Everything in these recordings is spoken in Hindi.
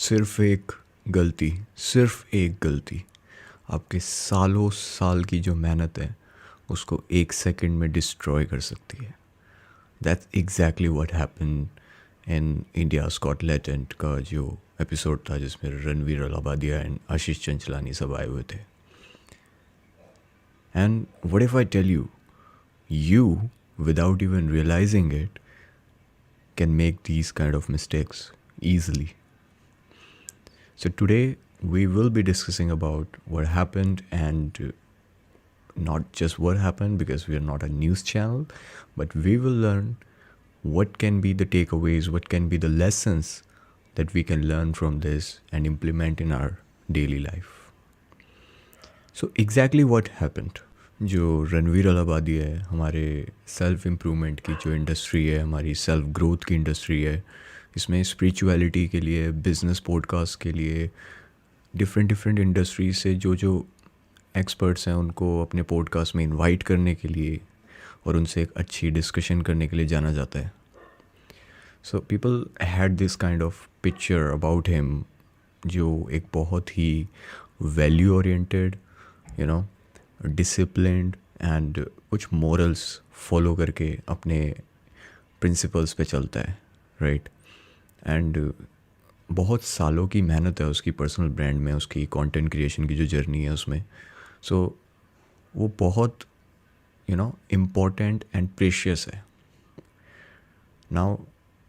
सिर्फ एक गलती आपके सालों साल की जो मेहनत है उसको एक सेकंड में डिस्ट्रॉय कर सकती है. That's exactly what happened in India's got talent का जो एपिसोड था जिसमें रणवीर अलाहाबादिया एंड आशीष चंचलानी सब आए हुए थे. And what if I tell you, you without even realizing it can make these kind of mistakes easily. So today we will be discussing about what happened, and not just what happened because we are not a news channel, but we will learn what can be the takeaways, what can be the lessons that we can learn from this and implement in our daily life. So exactly what happened. जो रणवीर अलाहाबादी है, हमारे सेल्फ इम्प्रूवमेंट की जो इंडस्ट्री है, हमारी सेल्फ ग्रोथ की इंडस्ट्री है, इसमें स्पिरिचुअलिटी के लिए, बिजनेस पॉडकास्ट के लिए, डिफरेंट इंडस्ट्री से जो एक्सपर्ट्स हैं उनको अपने पॉडकास्ट में इनवाइट करने के लिए और उनसे एक अच्छी डिस्कशन करने के लिए जाना जाता है. So people had this kind of picture about him जो एक बहुत ही वैल्यू ओरिएंटेड, डिसिप्लिन्ड एंड कुछ मॉरल्स फॉलो करके अपने प्रिंसिपल्स पे चलता है, राइट. एंड बहुत सालों की मेहनत है उसकी पर्सनल ब्रांड में, उसकी कंटेंट क्रिएशन की जो जर्नी है उसमें. सो वो बहुत इम्पोर्टेंट एंड प्रेशियस है. नाउ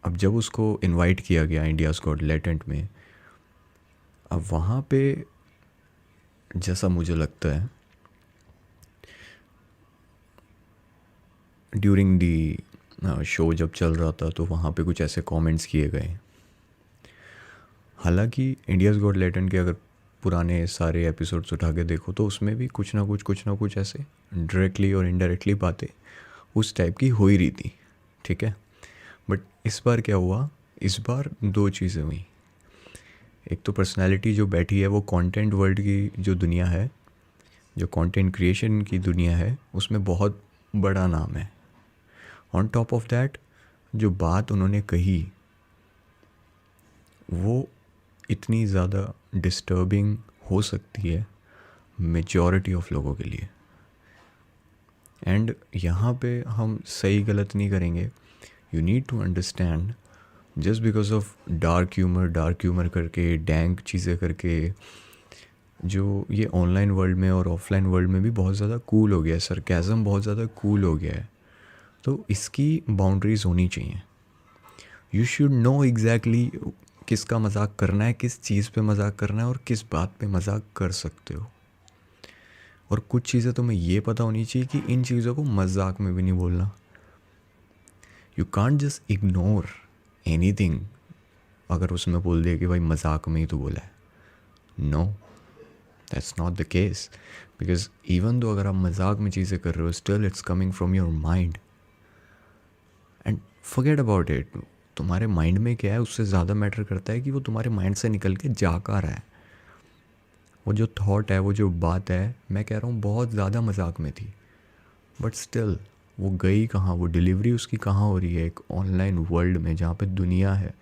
अब जब उसको इनवाइट किया गया इंडियाज़ गॉट टैलेंट में, अब वहाँ पे जैसा मुझे लगता है ड्यूरिंग दी शो जब चल रहा था तो वहाँ पे कुछ ऐसे कमेंट्स किए गए. हालांकि इंडियाज़ गॉट टैलेंट के अगर पुराने सारे एपिसोड्स उठा के देखो तो उसमें भी कुछ ना कुछ ऐसे डायरेक्टली और इनडायरेक्टली बातें उस टाइप की हो ही रही थी, ठीक है. बट इस बार क्या हुआ, इस बार दो चीज़ें हुई. एक तो पर्सनालिटी जो बैठी है वो कंटेंट वर्ल्ड की जो दुनिया है, जो कंटेंट क्रिएशन की दुनिया है, उसमें बहुत बड़ा नाम है. ऑन टॉप ऑफ दैट जो बात उन्होंने कही वो इतनी ज़्यादा डिस्टर्बिंग हो सकती है मेजॉरिटी ऑफ लोगों के लिए. एंड यहाँ पे हम सही गलत नहीं करेंगे. You need to understand just because of dark humour करके, डैंक चीज़ें करके, जो ये ऑनलाइन वर्ल्ड में और ऑफलाइन वर्ल्ड में भी बहुत ज़्यादा कूल हो गया है, सरकैज़म बहुत ज़्यादा कूल हो गया है. तो इसकी बाउंड्रीज़ होनी चाहिए. यू शुड नो एग्जैक्टली किसका मजाक करना है, किस चीज़ पे मजाक करना है और किस बात पे मजाक कर सकते हो. और कुछ चीज़ें तुम्हें ये पता होनी चाहिए कि इन चीज़ों को मजाक में भी नहीं बोलना. You can't just ignore anything अगर उसमें बोल दिया कि भाई मजाक में ही तो बोला है. No, that's not the case. Because even though अगर आप मजाक में चीज़ें कर रहे हो, still it's coming from your mind. And forget about it. तुम्हारे माइंड में क्या है उससे ज़्यादा मैटर करता है कि वो तुम्हारे माइंड से निकल के जा का रहा है. वो जो थॉट है, वो जो बात है, मैं कह रहा हूँ बहुत ज़्यादा मजाक में थी, बट स्टिल वो गई कहाँ, वो डिलीवरी उसकी कहाँ हो रही है एक ऑनलाइन वर्ल्ड में जहाँ पे दुनिया है.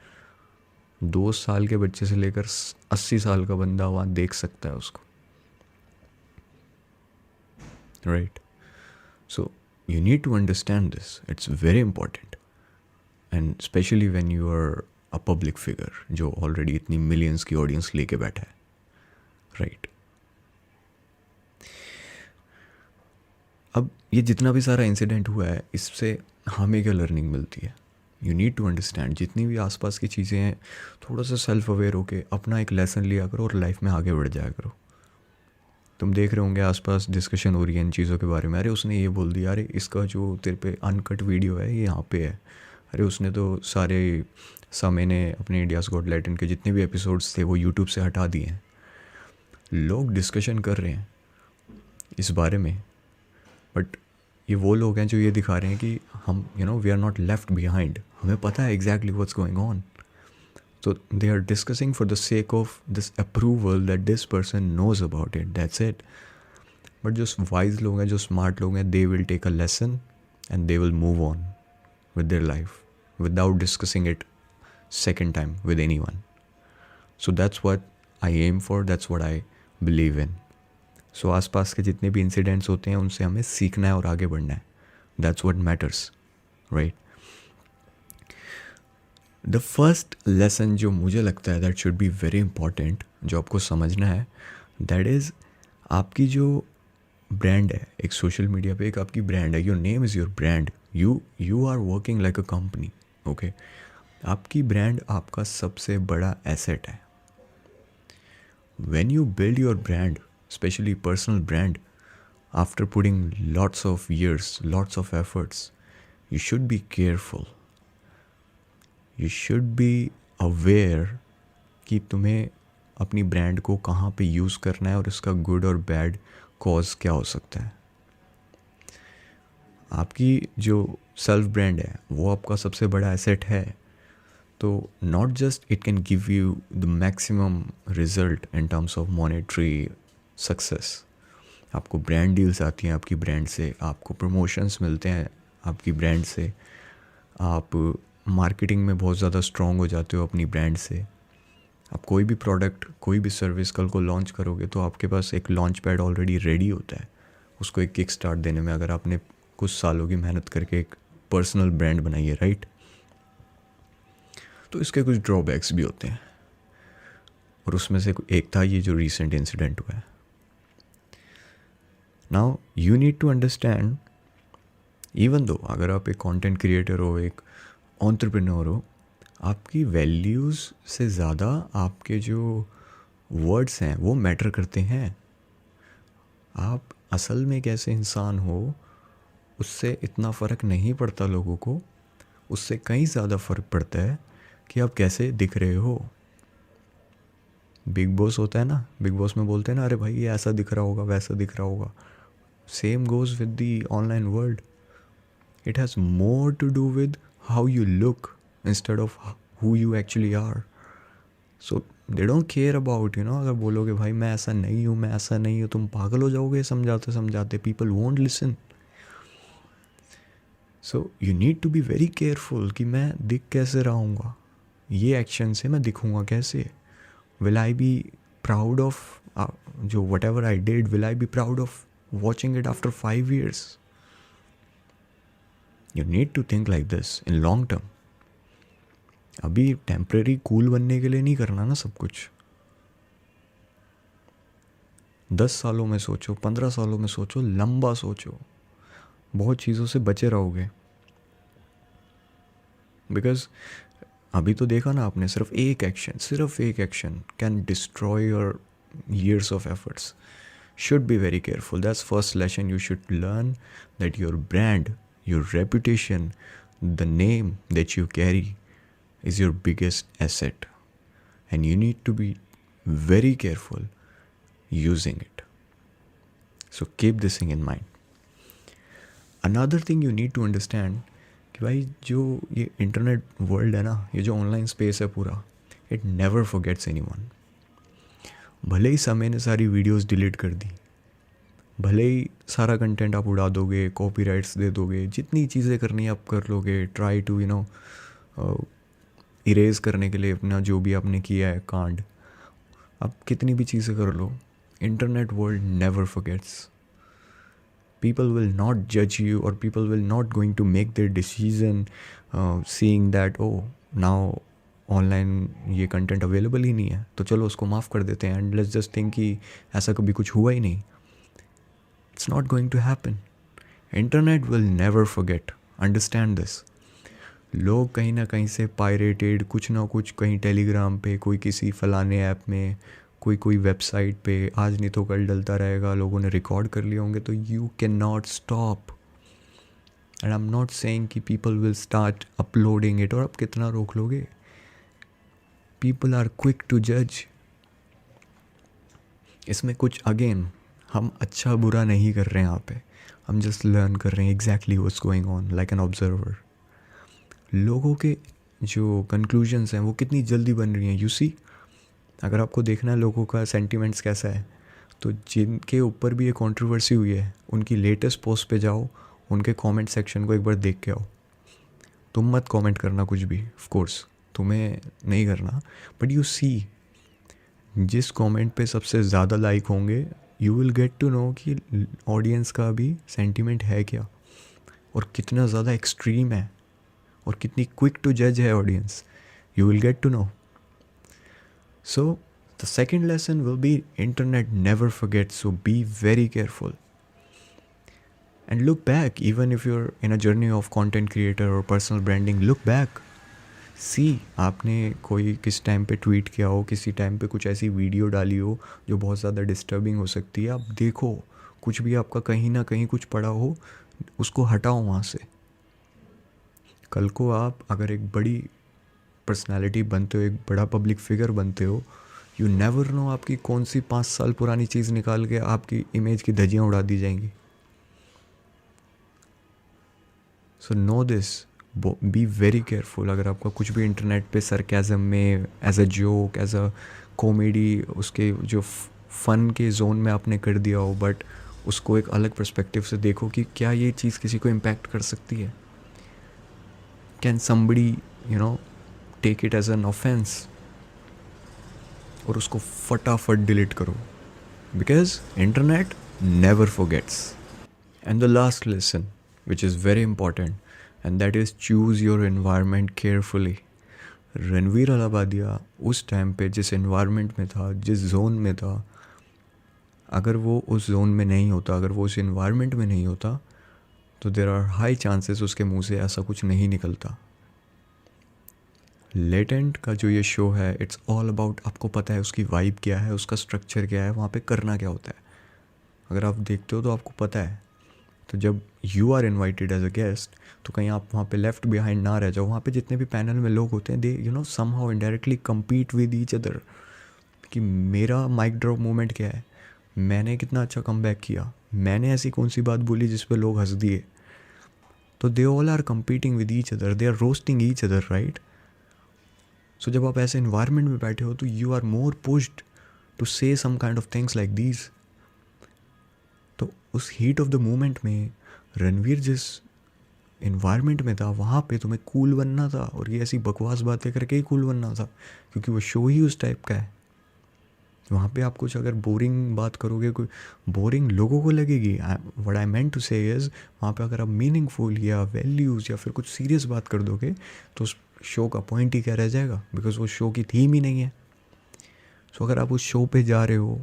2 साल के बच्चे से लेकर 80 साल का बंदा वहाँ देख सकता है उसको, right. So you need to understand this. It's very important, and especially when you are a public figure जो already इतनी millions की audience लेके बैठा है, right. अब ये जितना भी सारा इंसिडेंट हुआ है इससे हमें क्या लर्निंग मिलती है. यू नीड टू अंडरस्टैंड जितनी भी आसपास की चीज़ें हैं थोड़ा सा सेल्फ अवेयर होके अपना एक लेसन लिया करो और लाइफ में आगे बढ़ जाया करो. तुम देख रहे होंगे आसपास डिस्कशन हो रही है इन चीज़ों के बारे में. अरे उसने ये बोल दिया, अरे इसका जो तेरे पे अनकट वीडियो है ये यहाँ पे है, अरे उसने तो सारे समय ने अपने इंडियाज़ गॉट टैलेंट के जितने भी एपिसोड्स थे वो यूट्यूब से हटा दिए हैं. लोग डिस्कशन कर रहे हैं इस बारे में, बट ये वो लोग हैं जो ये दिखा रहे हैं कि हम we are not left behind. हमें पता है exactly what's going on. So they are discussing for the sake of this approval that this person knows about it. That's it. But जो wise लोग हैं, जो smart लोग हैं, they will take a lesson and they will move on with their life without discussing it second time with anyone. So that's what I am for, that's what I believe in. So आसपास के जितने भी इंसिडेंट्स होते हैं उनसे हमें सीखना है और आगे बढ़ना है. That's what matters, right. The first lesson जो मुझे लगता है that should be very important, जो आपको समझना है, दैट इज़ आपकी जो ब्रांड है, एक सोशल मीडिया पे एक आपकी ब्रांड है. Your name is your brand. You are working like a company. Okay, आपकी ब्रांड आपका सबसे बड़ा एसेट है. When you build your brand, specially personal brand, after putting lots of years, lots of efforts, you should be careful. You should be aware कि तुम्हें अपनी ब्रांड को कहाँ पे यूज़ करना है और इसका गुड और बैड कॉज क्या हो सकता है. आपकी जो सेल्फ ब्रांड है वो आपका सबसे बड़ा एसेट है. तो not just it can give you the maximum result in terms of monetary success. आपको ब्रांड डील्स आती हैं आपकी ब्रांड से, आपको प्रमोशंस मिलते हैं आपकी ब्रांड से, आप मार्केटिंग में बहुत ज़्यादा स्ट्रॉन्ग हो जाते हो अपनी ब्रांड से. आप कोई भी प्रोडक्ट, कोई भी सर्विस कल को लॉन्च करोगे तो आपके पास एक लॉन्च पैड ऑलरेडी रेडी होता है उसको एक किक स्टार्ट देने में, अगर आपने कुछ सालों की मेहनत करके एक पर्सनल ब्रांड बनाई है, राइट. तो इसके कुछ ड्रॉबैक्स भी होते हैं और उसमें से एक था ये जो रिसेंट इंसिडेंट हुआ है. Now you need to understand, even though अगर आप एक कंटेंट क्रिएटर हो, एक एंटरप्रेन्योर हो, आपकी वैल्यूज़ से ज़्यादा आपके जो वर्ड्स हैं वो मैटर करते हैं. आप असल में कैसे इंसान हो उससे इतना फ़र्क नहीं पड़ता लोगों को. उससे कहीं ज़्यादा फ़र्क पड़ता है कि आप कैसे दिख रहे हो. बिग बॉस होता है ना, बिग बॉस में बोलते हैं ना, अरे भाई ये ऐसा दिख रहा होगा, वैसा दिख रहा होगा. Same goes with the online world. It has more to do with how you look instead of who you actually are. So they don't care about, अगर बोलोगे भाई मैं ऐसा नहीं हूँ, मैं ऐसा नहीं हूँ, तुम पागल हो जाओगे समझाते समझाते. People won't listen. So you need to be very careful कि मैं दिख कैसे रहूँगा, ये एक्शन से मैं दिखूँगा कैसे. Will I be proud of जो whatever I did, will I be proud of watching it after 5 years? You need to think like this in long term. अभी टेम्परेरी कूल बनने के लिए नहीं करना ना सब कुछ. 10 सालों में सोचो, 15 सालों में सोचो, लंबा सोचो. बहुत चीज़ों से बचे रहोगे. बिकॉज अभी तो देखा ना आपने, सिर्फ एक action can destroy your years of efforts. Should be very careful. That's first lesson you should learn, that your brand, your reputation, the name that you carry is your biggest asset, and you need to be very careful using it. So keep this thing in mind. Another thing you need to understand कि भाई जो ये इंटरनेट वर्ल्ड है ना, ये जो ऑनलाइन स्पेस है पूरा, इट नेवर फॉरगेट्स एनीवन. भले ही समय ने सारी वीडियोस डिलीट कर दी, भले ही सारा कंटेंट आप उड़ा दोगे, कॉपीराइट्स दे दोगे, जितनी चीज़ें करनी है आप कर लोगे, ट्राई टू इरेज करने के लिए अपना जो भी आपने किया है कांड, आप कितनी भी चीज़ें कर लो, internet world never forgets. People will not judge you, or people will not going to make their decision seeing that now online ये कंटेंट अवेलेबल ही नहीं है तो चलो उसको माफ़ कर देते हैं, एंड लेट्स जस्ट थिंक कि ऐसा कभी कुछ हुआ ही नहीं. It's not going to happen. Internet will never forget. Understand this. लोग कहीं ना कहीं से पायरेटेड कुछ ना कुछ, कहीं टेलीग्राम पे, कोई किसी फलाने ऐप में, कोई वेबसाइट पे, आज नहीं तो कल डलता रहेगा, लोगों ने रिकॉर्ड कर लिए होंगे. तो you can not stop. And I am not saying कि people will start uploading it, और आप कितना रोक लोगे. पीपल आर क्विक टू जज. इसमें कुछ अगेन हम अच्छा बुरा नहीं कर रहे हैं यहाँ पे, हम जस्ट लर्न कर रहे हैं exactly what's going on like an observer. लोगों के जो कंक्लूजन्स हैं वो कितनी जल्दी बन रही हैं. यू सी, अगर आपको देखना है लोगों का सेंटिमेंट्स कैसा है, तो जिनके ऊपर भी ये कंट्रोवर्सी हुई है उनकी लेटेस्ट पोस्ट पे जाओ, उनके कमेंट सेक्शन को एक बार देख के आओ. तुम मत कमेंट करना कुछ भी, ऑफ कोर्स तुम्हें नहीं करना, बट यू सी जिस कमेंट पे सबसे ज़्यादा लाइक होंगे you will get to know कि ऑडियंस का भी सेंटिमेंट है क्या और कितना ज़्यादा एक्सट्रीम है और कितनी क्विक टू जज है audience. You will get to know. So the second lesson will be internet never forgets, so be very careful. And look back, even if you're in a journey of content creator or personal branding, look back. See, आपने कोई किस टाइम पे ट्वीट किया हो, किसी टाइम पे कुछ ऐसी वीडियो डाली हो जो बहुत ज़्यादा डिस्टर्बिंग हो सकती है, आप देखो. कुछ भी आपका कहीं ना कहीं कुछ पड़ा हो, उसको हटाओ वहाँ से. कल को आप अगर एक बड़ी पर्सनालिटी बनते हो, एक बड़ा पब्लिक फिगर बनते हो, यू नेवर नो आपकी कौन सी 5 साल पुरानी चीज़ निकाल के आपकी इमेज की धज्जियाँ उड़ा दी जाएंगी. So know this, be very careful. अगर आपका कुछ भी इंटरनेट पे सरकाज़म में as a joke, as a comedy, उसके जो फ़न के जोन में आपने कर दिया हो, बट उसको एक अलग पर्सपेक्टिव से देखो कि क्या ये चीज़ किसी को इम्पैक्ट कर सकती है. Can somebody take it as an offence, और उसको फटाफट डिलीट करो, because internet never forgets. And the last lesson which is very important, and that is choose your environment carefully. Ranveer Allahbadia उस टाइम पे जिस environment में था, जिस जोन में था, अगर वो उस जोन में नहीं होता, अगर वो उस environment में नहीं होता, तो there are high chances उसके मुंह से ऐसा कुछ नहीं निकलता. लेटेंट का जो ये शो है, इट्स ऑल अबाउट, आपको पता है उसकी वाइब क्या है, उसका स्ट्रक्चर क्या है, वहाँ पे करना क्या होता है. अगर आप देखते हो तो आपको पता है. तो जब you are invited as a guest, तो कहीं आप वहाँ पे लेफ्ट बिहाइंड ना रह जाओ. वहाँ पे जितने भी पैनल में लोग होते हैं, they somehow indirectly compete with each other, कि मेरा माइक ड्रॉप मोमेंट क्या है, मैंने कितना अच्छा कम बैक किया, मैंने ऐसी कौन सी बात बोली जिस पे लोग हंस दिए. तो they all are competing with each other, they are roasting each other, right. So जब आप ऐसे इन्वायरमेंट में बैठे हो, तो you are more pushed to say some kind of things like these. तो उस हीट ऑफ द मोमेंट में रणवीर जिस इन्वायरमेंट में था, वहाँ पे तुम्हें कूल बनना था, और ये ऐसी बकवास बातें करके ही कूल बनना था, क्योंकि वो शो ही उस टाइप का है. वहाँ पे आप कुछ अगर बोरिंग बात करोगे, कोई बोरिंग लोगों को लगेगी. व्हाट आई मेंट टू से इज़, वहाँ पे अगर आप मीनिंगफुल या वैल्यूज़ या फिर कुछ सीरियस बात कर दोगे, तो उस शो का पॉइंट ही क्या रह जाएगा, बिकॉज वो शो की थीम ही नहीं है. सो अगर आप उस शो पे जा रहे हो,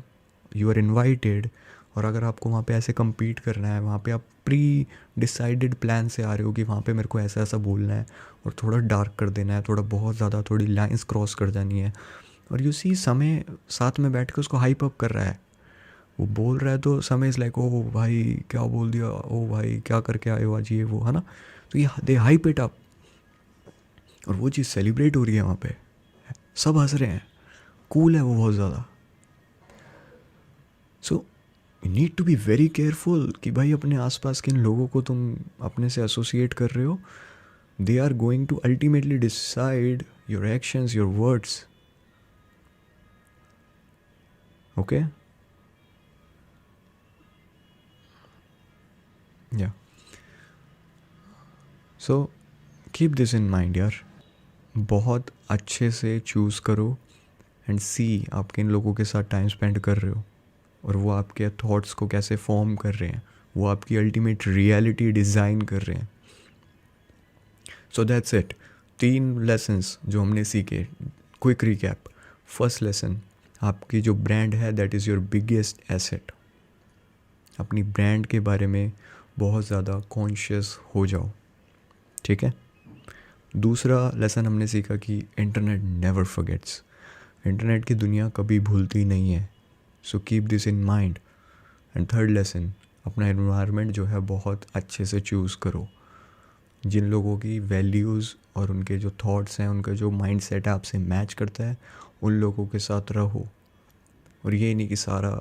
यू आर इन्वाइटेड, और अगर आपको वहाँ पे ऐसे compete करना है, वहाँ पे आप प्री डिसाइडेड प्लान से आ रहे हो कि वहाँ पे मेरे को ऐसा ऐसा बोलना है और थोड़ा डार्क कर देना है, थोड़ा बहुत ज़्यादा थोड़ी लाइंस क्रॉस कर जानी है, और यू सी समय साथ में बैठ के उसको हाइप अप कर रहा है, वो बोल रहा है, तो समय इज़ लाइक, ओ भाई क्या बोल दिया, ओ भाई क्या करके आए हो आज, ये वो, है ना. तो ये दे हाइप इट अप, और वो चीज़ सेलिब्रेट हो रही है वहाँ पे, सब हंस रहे हैं, कूल है वो बहुत ज़्यादा. So you need to be very careful कि भाई अपने आसपास किन लोगों को तुम अपने से एसोसिएट कर रहे हो. They are going to ultimately decide your actions, your words. Okay, या so keep this in mind यार. बहुत अच्छे से चूज़ करो एंड सी आप किन लोगों के साथ टाइम स्पेंड कर रहे हो, और वो आपके थॉट्स को कैसे फॉर्म कर रहे हैं, वो आपकी अल्टीमेट रियलिटी डिज़ाइन कर रहे हैं. सो दैट्स इट. 3 लेसन्स जो हमने सीखे. Quick recap. फर्स्ट लेसन, आपकी जो ब्रांड है that is your biggest asset. अपनी ब्रांड के बारे में बहुत ज़्यादा कॉन्शियस हो जाओ, ठीक है. दूसरा लेसन हमने सीखा कि इंटरनेट नेवर फॉरगेट्स. इंटरनेट की दुनिया कभी भूलती नहीं है, सो keep this in mind. And third lesson, अपना एनवायरनमेंट जो है बहुत अच्छे से चूज़ करो. जिन लोगों की वैल्यूज़ और उनके जो थॉट्स हैं, उनका जो माइंड सेट है आपसे मैच करता है, उन लोगों के साथ रहो. और ये नहीं कि सारा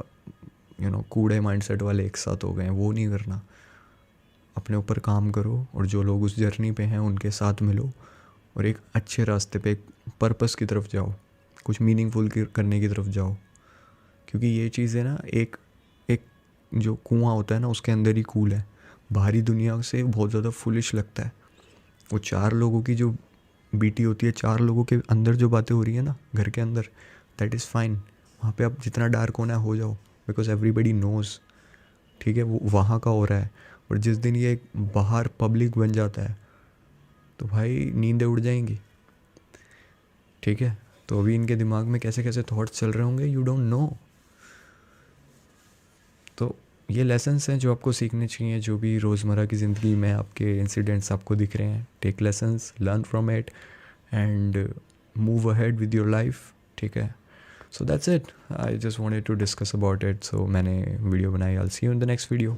कूड़े माइंड सेट वाले एक साथ हो गए हैं, वो नहीं करना. अपने ऊपर काम करो, और जो लोग उस जर्नी पे हैं उनके साथ मिलो, और एक अच्छे रास्ते पे, एक पर्पस की तरफ जाओ, कुछ मीनिंगफुल करने की तरफ जाओ. क्योंकि ये चीज़ है ना, एक जो कुआं होता है ना, उसके अंदर ही कूल है. बाहरी दुनिया से बहुत ज़्यादा फुलिश लगता है. वो 4 लोगों की जो बीटी होती है, 4 लोगों के अंदर जो बातें हो रही है ना घर के अंदर, दैट इज़ फाइन. वहाँ पे आप जितना डार्क होना है हो जाओ, बिकॉज एवरीबडी नोज़, ठीक है, वो वहाँ का हो रहा है। और जिस दिन ये बाहर पब्लिक बन जाता है तो भाई नींदें उड़ जाएंगी, ठीक है। तो अभी इनके दिमाग में कैसे कैसे थॉट्स चल रहे होंगे, यू डोंट नो। तो ये लेसन्स हैं जो आपको सीखने चाहिए, जो भी रोज़मर्रा की ज़िंदगी में आपके इंसिडेंट्स आपको दिख रहे हैं। Take lessons, learn from it and move ahead with your life, ठीक है। So that's it, I just wanted to discuss about it, so मैंने वीडियो बनाई। I will see you in the next video.